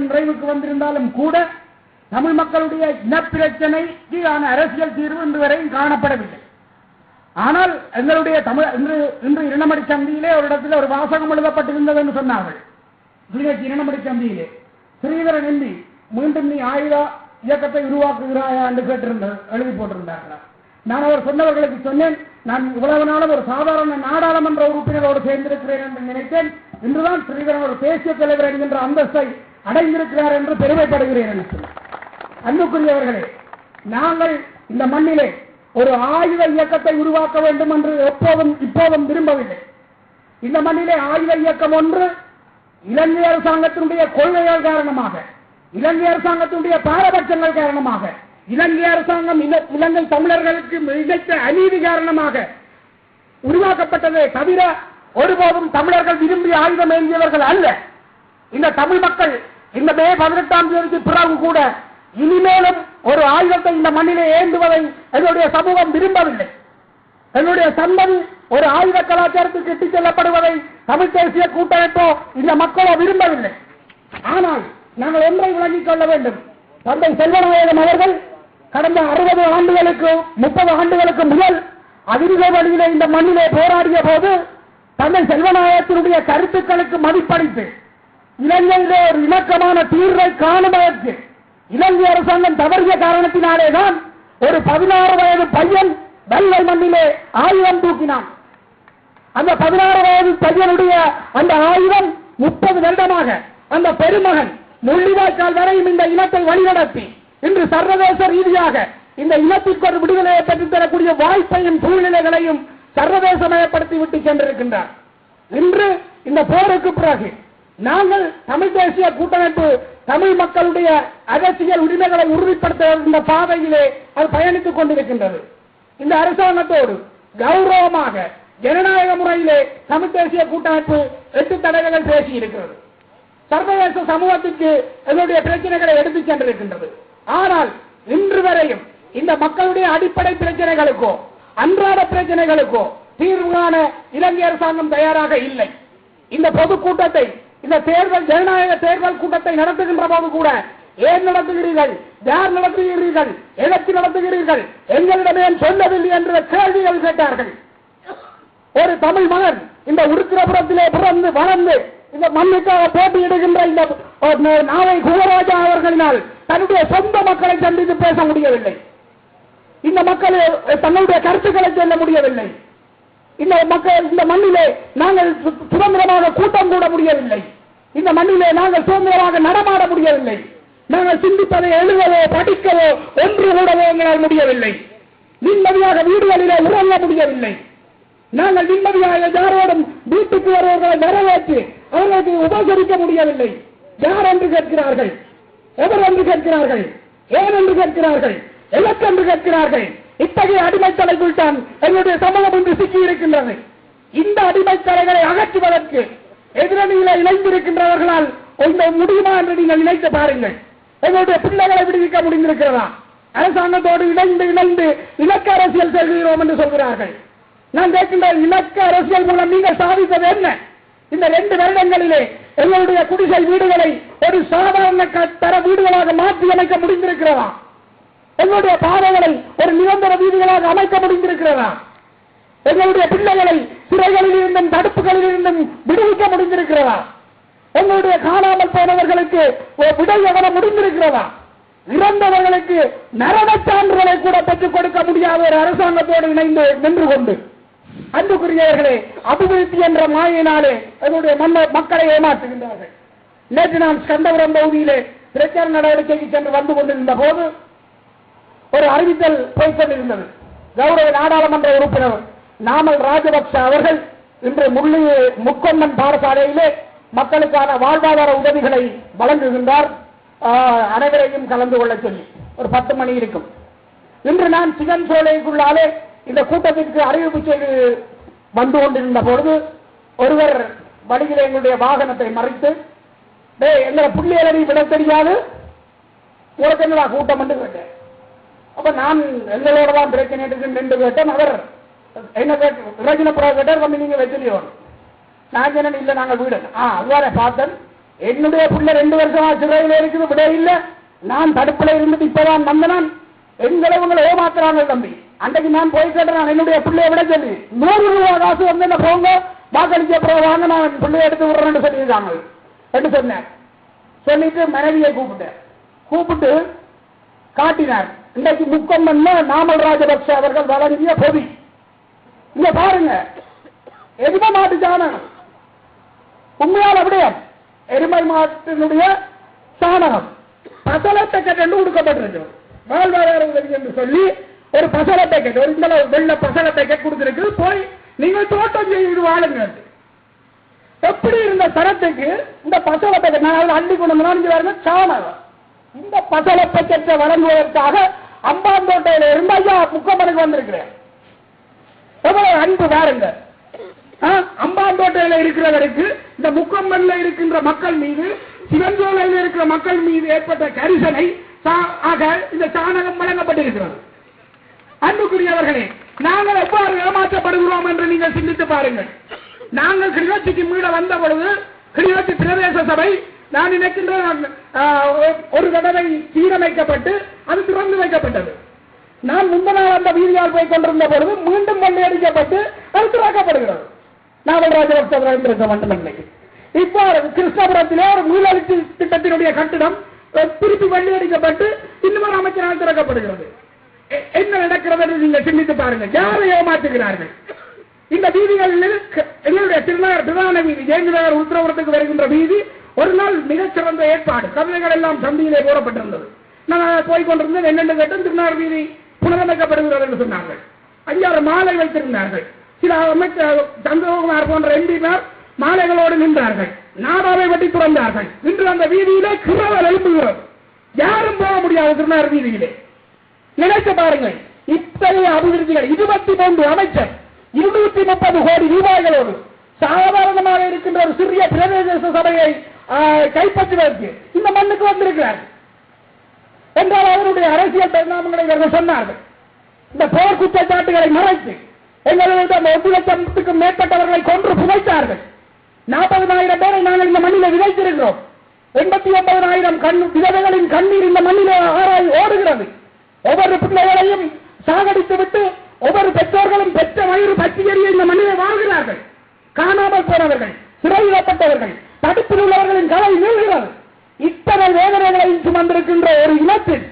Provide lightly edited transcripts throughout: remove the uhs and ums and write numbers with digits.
நிறைவுக்கு வந்திருந்தாலும் கூட தமிழ் மக்களுடைய இனப்பிரச்சனைக்கான அரசியல் தீர்வு இன்று வரையும் காணப்படவில்லை. ஆனால் எங்களுடைய இன்று இரணமடி சந்தியிலே ஒரு இடத்தில் ஒரு வாசகம் எழுதப்பட்டிருந்தது என்று சொன்னார்கள். இரணமடி சந்தியிலே ஸ்ரீதரன் எம்பி மீண்டும் நீ ஆயுத இயக்கத்தை உருவாக்குகிறாயா என்று கேட்டிருந்தார், எழுதி போட்டிருந்தார்களா. நான் அவர் சொன்னவர்களுக்கு சொன்னேன், நான் இவ்வளவு நாளும் ஒரு சாதாரண நாடாளுமன்ற உறுப்பினரோடு சேர்ந்திருக்கிறேன் என்று நினைத்தேன். இன்றுதான் ஸ்ரீதரன் ஒரு தேசிய தலைவர் என்கின்ற அந்தஸ்தை அடைந்திருக்கிறார் என்று பெருமைப்படுகிறேன் என்று சொன்னார். அன்புக்குரியவர்களே, நாங்கள் இந்த மண்ணிலே ஒரு ஆயுத இயக்கத்தை உருவாக்க வேண்டும் என்று இப்போதும் விரும்பவில்லை. இந்த மண்ணிலே ஆயுத இயக்கம் ஒன்று இலங்கை அரசாங்கத்தினுடைய கொள்கைகள் காரணமாக, இலங்கை அரசாங்கத்தினுடைய பாரபட்சங்கள் காரணமாக, இலங்கை அரசாங்கம் இலங்கை தமிழர்களுக்கு இழைத்த அநீதி காரணமாக உருவாக்கப்பட்டதே தவிர ஒருபோதும் தமிழர்கள் விரும்பி ஆயுதம் ஏந்தியவர்கள் அல்ல. இந்த தமிழ் மக்கள் இந்த மே 18ஆம் தேதிக்கு பிறகு கூட இனிமேலும் ஒரு ஆயுதத்தை இந்த மண்ணிலே ஏந்துவதை எங்களுடைய சமூகம் விரும்பவில்லை. எங்களுடைய சந்ததி ஒரு ஆயுத கலாச்சாரத்துக்கு இட்டுச் செல்லப்படுவதை தமிழ் தேசிய கூட்டமைப்போ இந்த மக்களோ விரும்பவில்லை. ஆனால் நாங்கள் ஒன்றை விளங்கிக் கொள்ள வேண்டும். தந்தை செல்வநாயகம் அவர்கள் கடந்த 60 ஆண்டுகளுக்கு 30 ஆண்டுகளுக்கு முதல் அதிர்க வழியிலே இந்த மண்ணிலே போராடிய போது தந்தை செல்வநாயகத்தினுடைய கருத்துக்களுக்கு மதிப்பளித்து இலங்கையிலே ஒரு இணக்கமான தீர்வை காணுவதற்கு இலங்கை அரசாங்கம் தவறிய காரணத்தினாலேதான் ஒரு 16 வயது பையன் வெள்ளை மண்ணிலே ஆயுதம் தூக்கினான். அந்த 16 வயது பையனுடைய அந்த ஆயுதம் 30 வருடமாக அந்த பெருமகன் முள்ளிவாய்க்கால் வரையும் இந்த இனத்தை வழிநடத்தி இன்று சர்வதேச ரீதியாக இந்த இனத்திற்கு ஒரு விடுதலையை பெற்றுத் தரக்கூடிய வாய்ப்பையும் சூழ்நிலைகளையும் சர்வதேசமயப்படுத்தி விட்டு சென்றிருக்கின்றார். இன்று இந்த போருக்கு பிறகு நாங்கள் தமிழ் தேசிய கூட்டமைப்பு தமிழ் மக்களுடைய அரசியல் உரிமைகளை உறுதிப்படுத்த பாதையிலே அது பயணித்துக் கொண்டிருக்கின்றது. இந்த அரசாங்கத்தோடு கௌரவமாக ஜனநாயக முறையிலே தமிழ் தேசிய கூட்டமைப்பு 8 தடவைகள் பேசியிருக்கிறது. சர்வதேச சமூகத்திற்கு எங்களுடைய பிரச்சனைகளை எடுத்துச் சென்றிருக்கின்றது. ஆனால் இன்று வரையும் இந்த மக்களுடைய அடிப்படை பிரச்சனைகளுக்கோ அன்றாட பிரச்சனைகளுக்கோ தீர்வு காண இலங்கை அரசாங்கம் தயாராக இல்லை. இந்த பொதுக்கூட்டத்தை, இந்த தேர்தல் ஜனநாயக தேர்தல் கூட்டத்தை நடத்துகின்ற போது கூட ஏன் நடத்துகிறீர்கள், யார் நடத்துகிறீர்கள், எதற்கு நடத்துகிறீர்கள், எங்களிடமே சொல்லவில்லை என்ற கேள்விகள் கேட்டார்கள். ஒரு தமிழ் மகன் இந்த உருத்திரபுரத்திலே பிறந்து வளர்ந்து இந்த மண்ணுக்காக போட்டியிடுகின்ற இந்த நாவை குகராஜா அவர்களினால் தன்னுடைய சொந்த மக்களை சந்தித்து பேச முடியவில்லை. இந்த மக்கள் தன்னுடைய கருத்துக்களை சொல்ல முடியவில்லை. இந்த மண்ணிலே நாங்கள் சுதந்திரமாக கூட்டம் கூட முடியவில்லை. இந்த மண்ணிலே நாங்கள் சுதந்திரமாக நடமாட முடியவில்லை. நாங்கள் சிந்திப்பதை எழுதவோ படிக்கவோ ஒன்று கூடவோ எங்களால் முடியவில்லை. நிம்மதியாக வீடுகளிலே உறங்க முடியவில்லை. நாங்கள் நிம்மதியாக யாரோடும் வீட்டுக்கு வருவர்களை நிறைவேற்றி அவர்களுக்கு உபசரிக்க முடியவில்லை. யார் என்று கேட்கிறார்கள், எவர் என்று கேட்கிறார்கள், ஏன் என்று கேட்கிறார்கள், எதற்கு என்று கேட்கிறார்கள். இத்தகைய அடிமைத்தலைக்குள் தான் எங்களுடைய சமூகம் இன்று சிக்கி இருக்கின்றது. இந்த அடிமைத்தலைகளை அகற்றுவதற்கு எதிரணியில இணைந்திருக்கின்றவர்களால் முடியுமா என்று நீங்கள் நினைத்து பாருங்கள். எங்களுடைய பிள்ளைகளை விடுவிக்க முடிந்திருக்கிறதா? அரசாங்கத்தோடு இணைந்து இலக்க அரசியல் செல்கிறோம் என்று சொல்கிறார்கள். நான் கேட்கின்ற இலக்க அரசியல் மூலம் நீங்கள் சாதித்தது என்ன? இந்த 2 வருடங்களிலே எங்களுடைய குடிசை வீடுகளை ஒரு சாதாரண தர வீடுகளாக மாற்றி அமைக்க முடிந்திருக்கிறதா? எங்களுடைய பாதைகளை ஒரு நிரந்தர வீடுகளாக அமைக்க முடிந்திருக்கிறதா? எங்களுடைய பிள்ளைகளை சிறைகளில் இருந்தும் தடுப்புகளில் இருந்தும் விடுவிக்க முடிந்திருக்கிறதா? எங்களுடைய காணாமல் போனவர்களுக்கு விடை எவர முடிந்திருக்கிறதா? இறந்தவர்களுக்கு மரணச் சான்றுகளை கூட பெற்றுக் கொடுக்க முடியாத ஒரு அரசாங்கத்தோடு இணைந்து நின்று கொண்டு அன்புக்குரியவர்களே, அபிவிருத்தி என்ற மாயினாலே எங்களுடைய மக்களை ஏமாற்றுகின்றார்கள். நேற்று நான் கண்டபுரம் பகுதியிலே பிரச்சார நடவடிக்கைக்கு சென்று வந்து கொண்டிருந்த போது ஒரு அறிவித்தல் போய்கொண்டிருந்தது. கௌரவ நாடாளுமன்ற உறுப்பினர் நாமல் ராஜபக்ச அவர்கள் இன்று முக்கொம்மன் பாடசாலையிலே மக்களுக்கான வாழ்வாதார உதவிகளை வழங்குகின்றார். அனைவரையும் கலந்து கொள்ள சொல்லி ஒரு 10 மணி இருக்கும். இன்று நான் சிகன் சோலைக்குள்ளாலே இந்த கூட்டத்திற்கு அறிவிப்பு செய்து வந்து கொண்டிருந்த பொழுது ஒருவர் வழியில் எங்களுடைய வாகனத்தை மறைத்து, எங்களை புள்ளியலறி விட தெரியாது, உங்களுக்கு என்னடா கூட்டம் என்று கேட்டேன். அப்ப நான் எங்களோட தான் பிரச்சனை என்று கேட்டேன். அவர் என்ன பிரச்சனை கேட்டார், வந்து நீங்க வச்சிருக்கோம். நான் சொன்னேன், இல்லை நாங்கள் வீடு அதுவார பார்த்தேன், என்னுடைய பிள்ளை 2 வருஷமா சிறையில் இருக்குது, விட இல்லை. நான் தடுப்புல இருந்துட்டு இப்பதான் வந்தனான். எங்களை உங்களை ஏமாத்துறாங்க தம்பி. அன்றைக்கு நான் போய் கேட்டேன், என்னுடைய பிள்ளைய விட சொல்லி 100 ரூபா காசு வந்து என்ன போங்க வாக்களிக்க போவாங்க, நான் பிள்ளைய எடுத்து விடுறேன்னு சொல்லியிருக்காங்க என்று சொன்னேன். சொல்லிட்டு மனைவியை கூப்பிட்டு காட்டினார். இன்றைக்கு முக்கம்மன்ல நாமல் ராஜபக்ஷ அவர்கள் வழங்கிய பொதி இங்க பாருங்க. எருமை மாட்டு சாணகம் உண்மையால் அப்படியே எருமை மாட்டினுடைய சாணகம் பசலை பேக்கெட் என்று கொடுக்கப்பட்டிருக்கு. வாழ்வாதார உதவி என்று சொல்லி ஒரு பசலை பேக்கெட், ஒரு இந்த வெள்ள பசலை பேக்கெட் கொடுத்திருக்கு. போய் நீங்கள் தோட்டம் செய்து வாழுங்க. எப்படி இருந்த தரத்துக்கு இந்த பசலை பேக்கெட் நான் அள்ளி கொண்டு வந்து சாணகம் இந்த பசலை பேக்கெட்டை வழங்குவதற்காக அம்பாந்தோட்டையில இருந்து ஐயா முக்கம்மனுக்கு வந்திருக்கிறேன். எவ்வளவு அன்பு பாருங்க. அம்பாந்தோட்டையில இருக்கிறவருக்கு இந்த முக்கம்மன்ல இருக்கின்ற மக்கள் மீது, சிவஞ்சோலையில் இருக்கிற மக்கள் மீது ஏற்பட்ட கரிசனை ஆக இந்த சாணகம் வழங்கப்பட்டிருக்கிறது. அன்புக்குரியவர்களே, நாங்கள் எவ்வாறு ஏமாற்றப்படுகிறோம் என்று நீங்கள் சிந்தித்து பாருங்கள். நாங்கள் கிளிநொச்சிக்கு மீள வந்த பொழுது கிளிநொச்சி பிரதேச சபை நான் நினைக்கின்ற ஒரு தடவை சீரமைக்கப்பட்டு அது திறந்து வைக்கப்பட்டது. நான் முந்தநாள் அந்த வீதியால் போய் கொண்டிருந்த பொழுது மீண்டும் கொள்ளையடிக்கப்பட்டு அது திறக்கப்படுகிறது. நாவல் ராஜபக்ச மட்டுமில்லை. இவ்வாறு கிருஷ்ணபுரத்திலே ஒரு மீளழிப்பு திட்டத்தினுடைய கட்டிடம் திருப்பி கொள்ளையடிக்கப்பட்டு இன்னொரு அமைச்சரால் திறக்கப்படுகிறது. என்ன நடக்கிறது என்று நீங்கள் சிந்தித்து பாருங்கள். யாரை ஏமாற்றுகிறார்கள்? இந்த வீதிகளில் எங்களுடைய திருநகர் பிரதான வீதி ஜெயந்திநகர் உத்தரவுறத்துக்கு வருகின்ற வீதி ஒரு நாள் மிகச்சிறந்த ஏற்பாடு, கவிதைகள் எல்லாம் சந்தியிலே போடப்பட்டிருந்தது. நான் போய்கொண்டிருந்தேன். என்னென்று கேட்டு திருநகர் வீதி புனரமைக்கப்படுகிறது என்று சொன்னார்கள். 5-6 மாலை வைத்திருந்தார்கள். சில அமைச்சர் சந்திரகுமார் போன்ற எம்பிமார் மாலைகளோடு நின்றார்கள். நாடாவை வெட்டி துறந்தார்கள். இன்று அந்த வீதியிலே கிரவல் எழுப்புகிறது. யாரும் போக முடியாது திருநகர் வீதியிலே. நினைத்து பாருங்கள். இத்தகைய அபிவிருத்திகள் 23 அமைச்சர் 230 கோடி ரூபாய்களோடு சாதாரணமாக இருக்கின்ற ஒரு சிறிய பிரதேச சபையை கைப்பற்றுவதற்கு இந்த மண்ணுக்கு வந்திருக்கிறார் என்றால் அவருடைய அரசியல் பரிணாமங்களை இவர்கள் சொன்னார்கள். இந்த போர் குற்றச்சாட்டுகளை மறைத்து எங்களுடைய 1 லட்சத்துக்கும் மேற்பட்டவர்களை கொன்று புதைத்தார்கள். 40,000 பேரை நாங்கள் இந்த மண்ணில் விதைத்திருக்கிறோம். 89,000 விதவைகளின் கண்ணீர் இந்த மண்ணிலே ஓடுகிறது. ஒவ்வொரு பிள்ளைகளையும் சாகடித்து விட்டு ஒவ்வொரு பெற்றோர்களும் பெற்ற வயிறு பற்றியறிய இந்த மண்ணிலே வாழ்கிறார்கள். காணாமல் போனவர்கள், சிறையிடப்பட்டவர்கள், தடுப்பில் உள்ளவர்களின் கலை நீள்கிறது. இத்தனை வேதனைகளையும் சுமந்திருக்கின்ற ஒரு இனத்தில்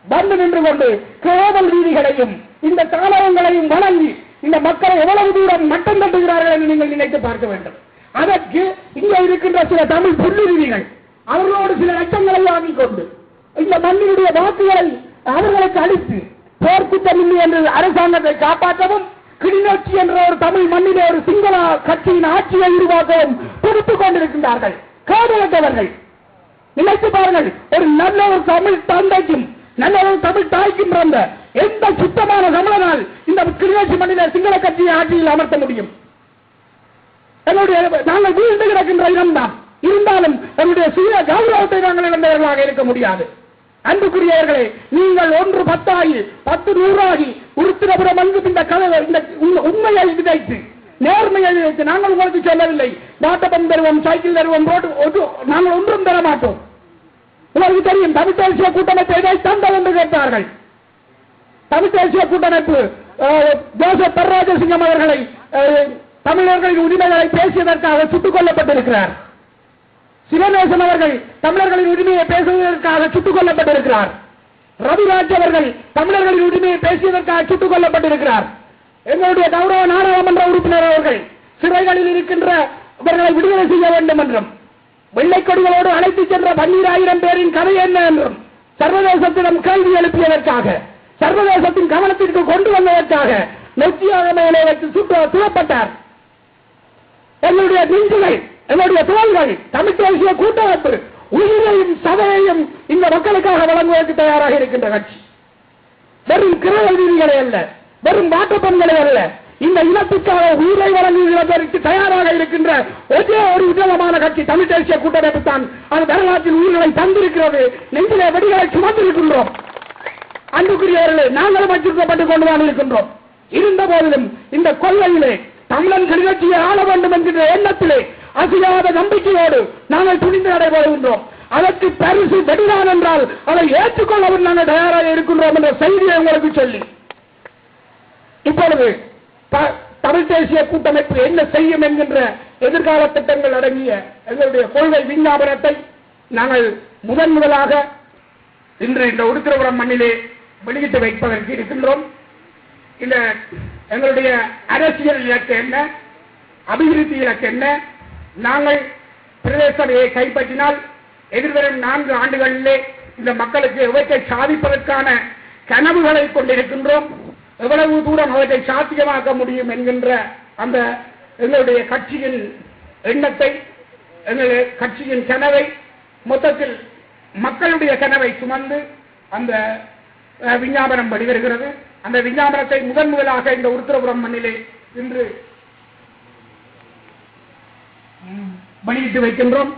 வந்து நின்று கொண்டு காவல் வீதிகளையும் இந்த தாளங்களையும் வழங்கி இந்த மக்களை எவ்வளவு தூரம் மட்டம் தட்டுகிறார்கள் என்று நீங்கள் நினைத்து பார்க்க வேண்டும். அதற்கு இங்கே இருக்கின்ற சில தமிழ் புள்ளிவிதிகள் அவர்களோடு சில லட்சங்களை வாங்கிக் கொண்டு இந்த மண்ணினுடைய வாக்குகளை அவர்களுக்கு அளித்து போர்க்குற்றம் இல்லை என்று அரசாங்கத்தை காப்பாற்றவும், கிளிநொச்சி என்ற ஒரு தமிழ் மண்ணிலே ஒரு சிங்கள கட்சியின் ஆட்சியை உருவாக்கவும் கொடுத்துக் கொண்டிருக்கின்றார்கள். காதலற்றவர்கள் நினைத்து பாருங்கள். ஒரு நல்ல ஒரு தமிழ் தந்தைக்கும் நல்ல ஒரு தமிழ் தாய்க்கும் பிறந்த எந்த சுத்தமான தமிழனால் இந்த கிளிநொச்சி மண்ணிலே சிங்கள கட்சியை ஆட்சியில் அமர்த்த முடியும்? நாங்கள் வீழ்ந்து கிடக்கின்ற இடம்தான். இருந்தாலும் நம்முடைய சுய கௌரவத்தை நாங்கள் இழந்தவர்களாக இருக்க முடியாது. அன்புக்குரியவர்களே, நீங்கள் 1 10 ஆகி 10 100 ஆகி உருத்திரபுரம் அங்கு இந்த உண்மையை விதைத்து நேர்மையை விதைத்து நாங்கள் உங்களுக்கு சொல்லவில்லை நாட்டப்பம் தருவோம், சைக்கிள் தருவோம், ரோட்டு நாங்கள் ஒன்றும் தர மாட்டோம். உங்களுக்கு தெரியும், தமிழ் தேசிய கூட்டமைப்பு எதை தந்தது என்று கேட்டார்கள். தமிழ் தேசிய கூட்டமைப்பு ஜோசப் பரராஜசிங்கம் அவர்களை தமிழர்களின் உரிமைகளை பேசியதற்காக சுட்டுக் கொல்லப்பட்டிருக்கிறார். சிவநேசன் அவர்கள் தமிழர்களின் உரிமையை பேசுவதற்காக சுட்டுக் கொல்லப்பட்டிருக்கிறார். ரவிராஜ் அவர்கள் தமிழர்களின் உரிமையை பேசியதற்காக சுட்டுக் கொல்லப்பட்டிருக்கிறார். எங்களுடைய கௌரவ நாடாளுமன்ற உறுப்பினர் அவர்கள் சிறைகளில் இருக்கின்றவர்களை விடுதலை செய்ய வேண்டும் என்றும், வெள்ளை கொடிகளோடு அழைத்துச் சென்ற 12,000 பேரின் கதை என்ன என்றும் சர்வதேசத்திடம் கேள்வி எழுப்பியதற்காக, சர்வதேசத்தின் கவனத்திற்கு கொண்டு வந்ததற்காக நொச்சியாக மேலே வைத்து சுடப்பட்டார். எங்களுடைய நெஞ்சுகள், எங்களுடைய தோள்கள், தமிழ் தேசிய கூட்டமைப்பு உயிரையும் சதையையும் இந்த மக்களுக்காக வழங்குவதற்கு தயாராக இருக்கின்ற கட்சி. வெறும் கிரவல் வீதிகளை அல்ல, வெறும் மாற்றுப்பண்களை அல்ல, இந்த இனத்துக்காக உயிரை வழங்குவதற்கு தயாராக இருக்கின்ற ஒரே ஒரு விதமான கட்சி தமிழ் தேசிய கூட்டமைப்பு தான். அது வரலாற்றில் உயிர்களை தந்திருக்கிறது. நெஞ்சிலே வெடிகளை சுமந்திருக்கின்றோம். அன்புக்குரியவர்களே, நாங்களும் அச்சுறுத்தப்பட்டுக் கொண்டுதான் இருக்கின்றோம். இருந்த போதிலும் இந்த கொள்கையிலே தமிழன் கிளிநொச்சியை ஆள வேண்டும் என்கின்ற எண்ணத்திலே அசையாத நம்பிக்கையோடு நாங்கள் துணிந்து நடைபெறுகின்றோம். அதற்கு பரிசு வெடிதான் என்றால் அதை ஏற்றுக்கொள்ளவும் நாங்கள் தயாராக இருக்கின்றோம் என்ற செய்தியை உங்களுக்கு சொல்லி, இப்பொழுது தமிழ் தேசிய கூட்டமைப்பு என்ன செய்யும் என்கின்ற எதிர்கால திட்டங்கள் அடங்கிய எங்களுடைய கொள்கை விஞ்ஞாபனத்தை நாங்கள் முதலாக இன்று இந்த உருத்திரபுரம் மண்ணிலே வெளியிட்டு வைப்பதற்கு இருக்கின்றோம். இந்த எங்களுடைய அரசியல் இலக்கு என்ன, அபிவிருத்தி இலக்கு என்ன, நாங்கள் பிரதேசத்தை கைப்பற்றினால் எதிர்வரும் 4 ஆண்டுகளிலே இந்த மக்களுக்கு எவற்றை சாதிப்பதற்கான கனவுகளை கொண்டிருக்கின்றோம், எவ்வளவு தூரம் அவற்றை சாத்தியமாக்க முடியும் என்கின்ற அந்த எங்களுடைய கட்சியின் எண்ணத்தை, எங்களுடைய கட்சியின் கனவை, மொத்தத்தில் மக்களுடைய கனவை சுமந்து அந்த விஞ்ஞாபனம் வெளிவருகிறது. அந்த விஞ்ஞாபனத்தை முதலாக இந்த உருத்திரபுரம் மண்ணிலே இன்று வெளியிட்டு வைக்கின்றோம்.